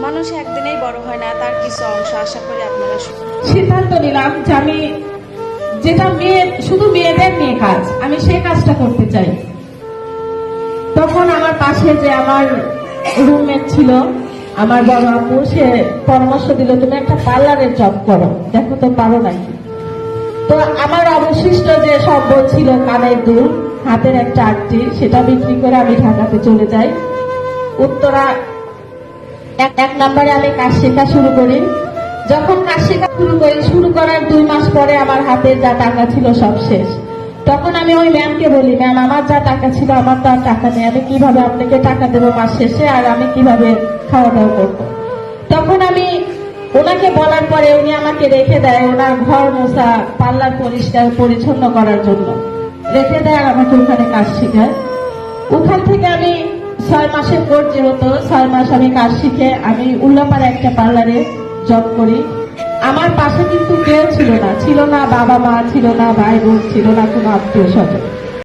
মানুষ একদিনেই বড় হয় না, তার কিছু অংশ আশা করি আপনারা সিদ্ধান্ত নিলাম যে আমি যেটা শুধু মেয়েদের নিয়ে কাজ, আমি সেই কাজটা করতে চাই। তখন আমার পাশে যে আমার রুমমেট ছিল, আমার বড় আপু, সে পরামর্শ দিল তুমি একটা পার্লারের জব করো, দেখো তো পারো নাকি। তো আমার অবশিষ্ট যে সম্বল ছিল, কানের দুল, হাতের একটা আংটি, সেটা বিক্রি করে আমি ঢাকাতে চলে যাই। উত্তরা এক নম্বরে আমি কাজ শেখা শুরু করি। যখন কাজ শেখা শুরু করার 2 মাস পরে আমার হাতে যা টাকা ছিল সব শেষ। তখন আমি ওই ম্যামকে বলি, ম্যাম আমার যা টাকা ছিল আমার তো আর টাকা নেই, আমি কিভাবে আপনাকে টাকা দেবো মাস শেষে, আর আমি কিভাবে খাওয়া দাওয়া করবো। তখন আমি ওনাকে বলার পরে উনি আমাকে রেখে দেয় ওনার ঘর মোছা, পার্লার পরিষ্কার পরিচ্ছন্ন করার জন্য রেখে দেয়, আর আমাকে ওখানে কাজ শেখায়। ওখান থেকে আমি 6 মাসের কোর্স, যেহেতু 6 মাস আমি কাজ শিখে আমি উল্লাপাড়া একটা পার্লারে জব করি। আমার পাশে কিন্তু কেউ ছিল না, বাবা মা ছিল না, ভাই বোন ছিল না, কোনো আত্মীয় স্বজন।